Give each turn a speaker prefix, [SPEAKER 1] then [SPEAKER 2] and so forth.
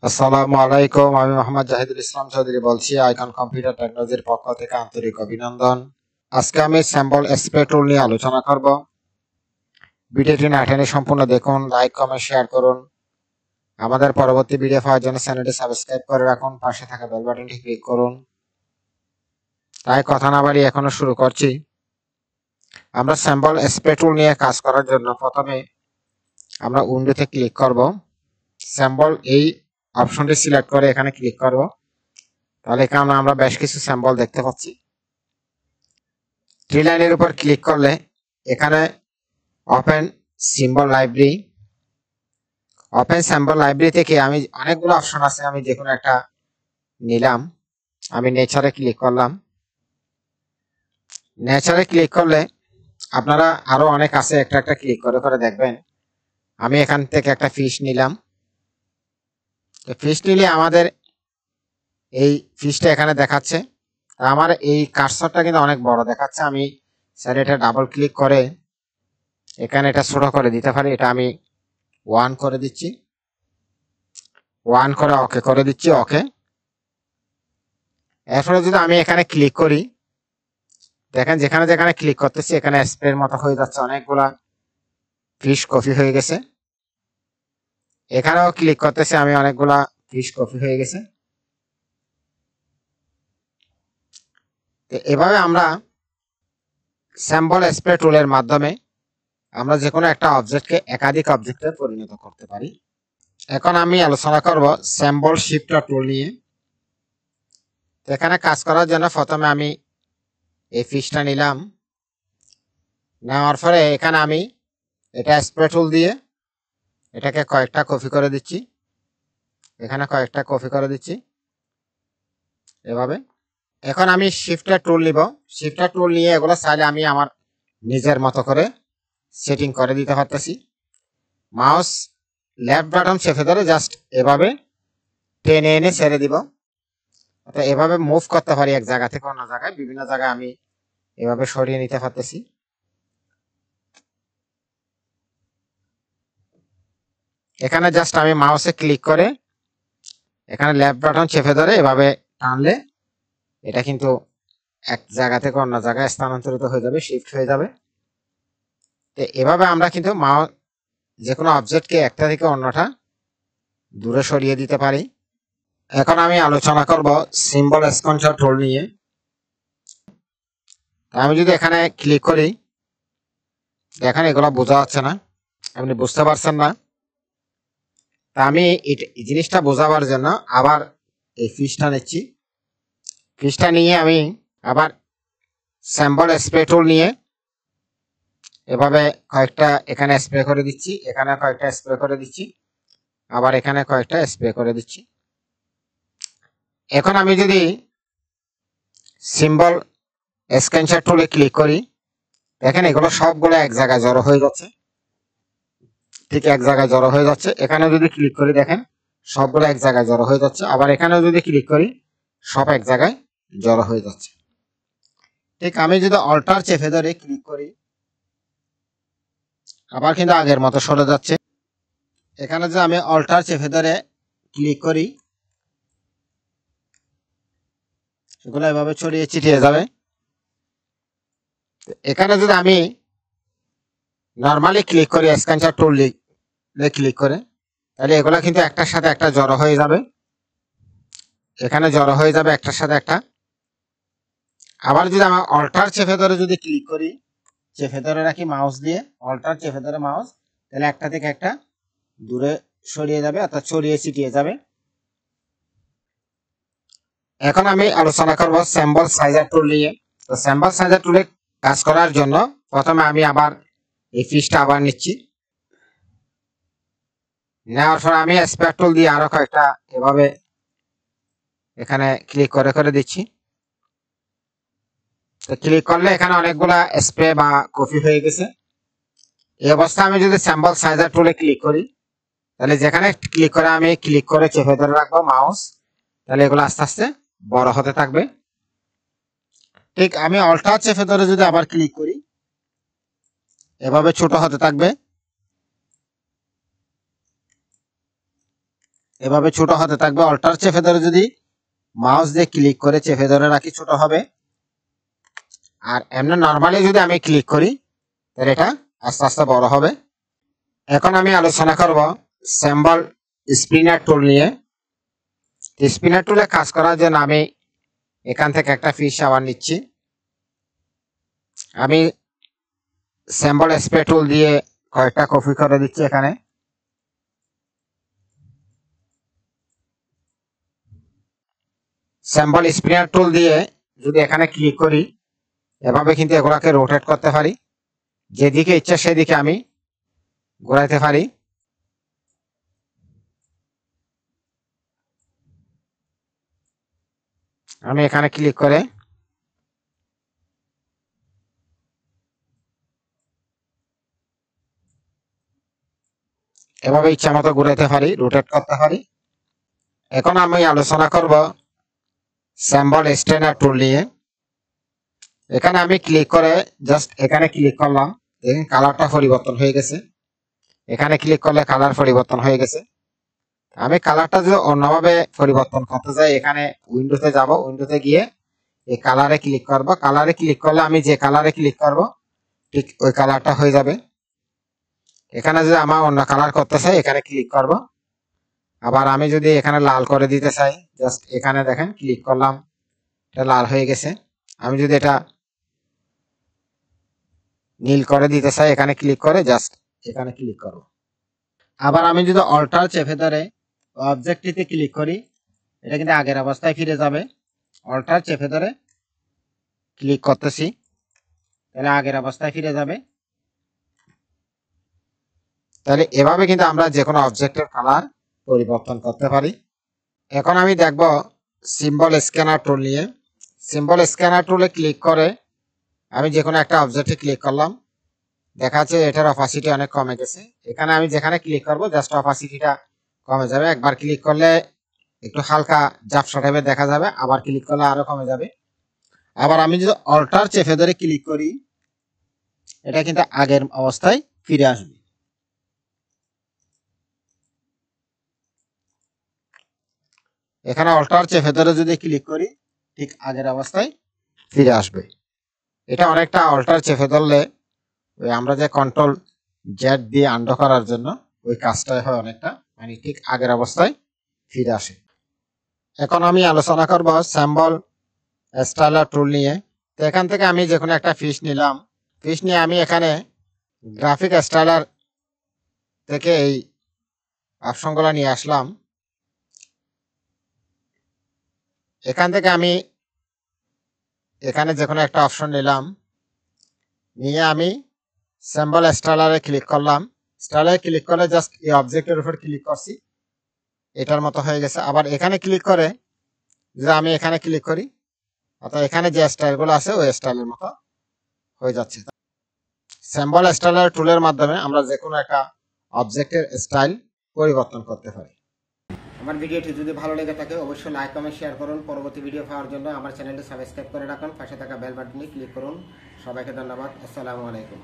[SPEAKER 1] আসসালামু আলাইকুম। আমি মোহাম্মদ জাহিদুল ইসলাম চৌধুরী বলছি আইকন কম্পিউটার টেকনোলজির পক্ষ থেকে আন্তরিক অভিনন্দন। আজকে আমি স্যাম্পল স্প্রে টুল নিয়ে আলোচনা করব। ভিডিওটি না টেনে সম্পূর্ণ দেখুন, লাইক কমেন্ট শেয়ার করুন। আমাদের পরবর্তী ভিডিও পাওয়ার জন্য চ্যানেলটি সাবস্ক্রাইব করে রাখুন, পাশে থাকা বেল বাটনটি ক্লিক করুন। তাই কথা না বাড়িয়ে এখনো শুরু করছি। আমরা স্যাম্পল স্প্রে টুল নিয়ে কাজ করার জন্য প্রথমে আমরা উইন্ডোতে ক্লিক করব। স্যাম্পল এই অপশনটি সিলেক্ট করে এখানে ক্লিক করব। তাহলে এখানে আমরা বেশ কিছু স্যাম্পল দেখতে পাচ্ছি। থ্রি লাইনের উপর ক্লিক করলে এখানে open symbol library, open symbol library থেকে আমি অনেকগুলো অপশন আছে, আমি যে কোনো একটা নিলাম। আমি নেচারে ক্লিক করলাম। নেচারে ক্লিক করলে আপনারা আরো অনেক আছে, একটা একটা ক্লিক করে করে দেখবেন। আমি এখান থেকে একটা ফিশ নিলাম। ফিশ নিলে আমাদের এই ফিশটা এখানে দেখাচ্ছে। আমার এই কার্সরটা কিন্তু অনেক বড় দেখাচ্ছে। আমি স্যার এটা ডাবল ক্লিক করে এখানে এটা ছোট করে দিতে পারি। এটা আমি 1 করে দিচ্ছি, 1 করে ওকে করে দিচ্ছি, ওকে। এরপরে যদি আমি এখানে ক্লিক করি, দেখেন যেখানে যেখানে ক্লিক করতেছি এখানে স্প্রের মতো হয়ে যাচ্ছে, অনেকগুলা ফিশ কপি হয়ে গেছে। এখানেও ক্লিক করতেছি আমি, অনেকগুলা ফিশ কপি হয়ে গেছে। তো এভাবে আমরা স্যাম্পল স্প্রে টুলের মাধ্যমে আমরা যে কোনো একটা অবজেক্টকে একাধিক অবজেক্টে পরিণত করতে পারি। এখন আমি আলোচনা করব স্যাম্পল শিফটার টুল নিয়ে। এখানে কাজ করার জন্য প্রথমে আমি এই ফিশটা নিলাম। নেওয়ার পরে এখানে আমি এটা স্প্রে টুল দিয়ে এটাকে কয়েকটা কপি করে দিচ্ছি, এখানে কয়েকটা কপি করে দিচ্ছি এভাবে। এখন আমি শিফটার টুল নিব। শিফটার টুল নিয়ে এগুলো চাইলে আমি আমার নিজের মতো করে সেটিং করে দিতে পারতেছি। মাউস লেফট বাটন চেপে ধরে জাস্ট এভাবে টেনে এনে ছেড়ে দিব। অর্থাৎ এভাবে মুভ করতে পারি এক জায়গা থেকে অন্য জায়গায়, বিভিন্ন জায়গায় আমি এভাবে সরিয়ে নিতে পারতেছি। এখানে জাস্ট আমি মাউসে ক্লিক করে এখানে লেফট বাটন চেপে ধরে এভাবে টানলে এটা কিন্তু এক জায়গা থেকে অন্য জায়গায় স্থানান্তরিত হয়ে যাবে, শিফট হয়ে যাবে। তো এভাবে আমরা কিন্তু মাউস যে কোনো অবজেক্টকে একটা থেকে অন্যটা দূরে সরিয়ে দিতে পারি। এখন আমি আলোচনা করব সিম্বল স্পন্সর টুল নিয়ে। আমি যদি এখানে ক্লিক করি, দেখেন এগুলো বোঝা যাচ্ছে না, আপনি বুঝতে পারছেন না। তা আমি এই জিনিসটা বোঝাবার জন্য আবার এই ফিশটা নিচ্ছি। ফিশটা নিয়ে আমি আবার স্যাম্পল স্প্রে টুল নিয়ে এভাবে কয়েকটা এখানে স্প্রে করে দিচ্ছি, এখানে কয়েকটা স্প্রে করে দিচ্ছি, আবার এখানে কয়েকটা স্প্রে করে দিচ্ছি। এখন আমি যদি সিম্বল স্ক্যানশট টুলে ক্লিক করি, দেখেন এগুলো সবগুলো এক জায়গায় জড়ো হয়ে যাচ্ছে, ঠিক এক জায়গায় জড়ো হয়ে যাচ্ছে। এখানে যদি ক্লিক করি দেখেন সবগুলো এক জায়গায় জড়ো হয়ে যাচ্ছে, আবার এখানেও যদি ক্লিক করি সব এক জায়গায় জড়ো হয়ে যাচ্ছে। ঠিক আমি যদি অল্টার চেপে ধরে ক্লিক করি আবার কিন্তু আগের মতো সরে যাচ্ছে। এখানে যে আমি অল্টার চেপে ধরে ক্লিক করি সেগুলো এভাবে ছড়িয়ে ছিটিয়ে যাবে। এখানে যদি আমি নর্মালি ক্লিক করি স্ক্যানশট টুল ক্লিক করে, তাহলে এগুলো কিন্তু একটার সাথে একটা জড়ো হয়ে যাবে, এখানে জড়ো হয়ে যাবে একটার সাথে একটা। আবার যদি আমার অল্টার চেপে ধরে যদি ক্লিক করি, চেপে ধরে রাখি মাউস দিয়ে, অল্টার চেপে ধরে মাউস, তাহলে একটা থেকে একটা দূরে সরিয়ে যাবে, অর্থাৎ ছড়িয়ে ছিটিয়ে যাবে। এখন আমি আলোচনা করব স্যাম্পল সাইজার টুল নিয়ে। তো স্যাম্পল সাইজার টুলে কাজ করার জন্য প্রথমে আমি আবার এই ফিশটা আবার নিচ্ছি। নেওয়ার পর আমি স্প্রে টুল দিয়ে আরো কয়েকটা এভাবে এখানে ক্লিক করে করে দিচ্ছি। তো ক্লিক করলে এখানে অনেকগুলা স্প্রে বা কপি হয়ে গেছে। এই অবস্থায় আমি যদি স্যাম্পল সাইজার টুলে ক্লিক করি, তাহলে যেখানে ক্লিক করে আমি ক্লিক করে চেপে ধরে রাখবো মাউস, তাহলে এগুলো আস্তে আস্তে বড় হতে থাকবে। ঠিক আমি অল্টার চেপে ধরে যদি আবার ক্লিক করি, এভাবে ছোট হতে থাকবে। এভাবে ছোট হতে থাকবে। অল্টার চেপে ধরে যদি মাউস দিয়ে ক্লিক করে চেপে ধরে রাখি ছোট হবে। আর এমনি নর্মালি যদি আমি ক্লিক করি তাহলে এটা আস্তে আস্তে বড় হবে। এখন আমি আলোচনা করব সিম্বল স্পিনার টুল নিয়ে। স্পিনার টুলে কাজ করার জন্য আমি এখান থেকে একটা ফিশ আবার নিচ্ছি। আমি সিম্বল স্প্রে টুল দিয়ে কয়েকটা কপি করে দিচ্ছি এখানে। সিম্বল স্পিনার টুল দিয়ে যদি এখানে ক্লিক করি এভাবে কিন্তু এগুলাকে রোটেট করতে পারি, যেদিকে ইচ্ছা সেদিকে আমি ঘোরাইতে পারি। আমি এখানে ক্লিক করে এভাবে ইচ্ছা মতো ঘুরাইতে পারি, রোটেট করতে পারি। এখন আমি আলোচনা করব সিম্বল স্ট্রেনার টুল নিয়ে। এখানে আমি ক্লিক করে জাস্ট এখানে ক্লিক করলাম, দেখেন কালারটা পরিবর্তন হয়ে গেছে। এখানে ক্লিক করলে কালার পরিবর্তন হয়ে গেছে। আমি কালারটা যদি অন্যভাবে পরিবর্তন করতে চাই এখানে উইন্ডোতে যাব, উইন্ডোতে গিয়ে এই কালারে ক্লিক করব। কালারে ক্লিক করলে আমি যে কালারে ক্লিক করব ঠিক ওই কালারটা হয়ে যাবে। এখানে যদি আমার অন্য কালার করতে চাই এখানে ক্লিক করব। আবার আমি যদি এখানে লাল করে দিতে চাই জাস্ট এখানে দেখেন ক্লিক করলাম, এটা লাল হয়ে গেছে। আমি যদি এটা নীল করে দিতে চাই এখানে ক্লিক করে জাস্ট এখানে ক্লিক করব। আবার আমি যদি অল্টার চেপে ধরে অবজেক্টটিতে ক্লিক করি এটা কিন্তু আগের অবস্থায় ফিরে যাবে। অল্টার চেপে ধরে ক্লিক করতেছি তাহলে আগের অবস্থায় ফিরে যাবে। তাহলে এভাবে কিন্তু আমরা যে কোনো অবজেক্টের কালার পরিবর্তন করতে পারি। এখন আমি দেখব সিম্বল স্ক্যানার টুল নিয়ে। সিম্বল স্ক্যানার টুলে ক্লিক করে আমি যে কোনো একটা অবজেক্টে ক্লিক করলাম, দেখা যাচ্ছে এটার অপাসিটি অনেক কমে গেছে। এখানে আমি যেখানে ক্লিক করব জাস্ট অপাসিটিটা কমে যাবে। একবার ক্লিক করলে একটু হালকা ঝাপসা টাইপের দেখা যাবে, আবার ক্লিক করলে আরো কমে যাবে। আবার আমি যদি অল্টার চেপে ধরে ক্লিক করি এটা কিন্তু আগের অবস্থায় ফিরে আসবে। এখানে অল্টার চেপে ধরে যদি ক্লিক করি ঠিক আগের অবস্থায় ফিরে আসবে। এটা অনেকটা অল্টার চেপে ধরলে ওই আমরা যে কন্ট্রোল জেড দিয়ে আন্ডো করার জন্য ওই কাজটাই হয় অনেকটা, মানে ঠিক আগের অবস্থায় ফিরে আসে। এখন আমি আলোচনা করব সিম্বল স্টাইলার টুল নিয়ে। তো এখান থেকে আমি যে কোনো একটা ফিশ নিলাম, ফিশ নিয়ে আমি এখানে গ্রাফিক স্টাইলার থেকে এই অপশনগুলো নিয়ে আসলাম। এখান থেকে আমি এখানে যে কোনো একটা অপশন নিলাম, নিয়ে আমি সিম্বল স্টাইলারে ক্লিক করলাম। স্টাইলারে ক্লিক করে জাস্ট এই অবজেক্টের উপর ক্লিক করছি, এটার মতো হয়ে গেছে। আবার এখানে ক্লিক করে যদি আমি এখানে ক্লিক করি অর্থাৎ এখানে যে স্টাইলগুলো আছে ওই স্টাইলের মতো হয়ে যাচ্ছে। সিম্বল স্টাইলার টুলের মাধ্যমে আমরা যে কোনো একটা অবজেক্টের স্টাইল পরিবর্তন করতে পারি। আমার ভিডিওটি যদি ভালো লেগে থাকে অবশ্যই লাইক কমেন্ট শেয়ার করুন। পরবর্তী ভিডিও পাওয়ার জন্য আমার চ্যানেলটি সাবস্ক্রাইব করে রাখুন, পাশে থাকা বেল বাটনে ক্লিক করুন। সবাইকে ধন্যবাদ। আসসালামু আলাইকুম।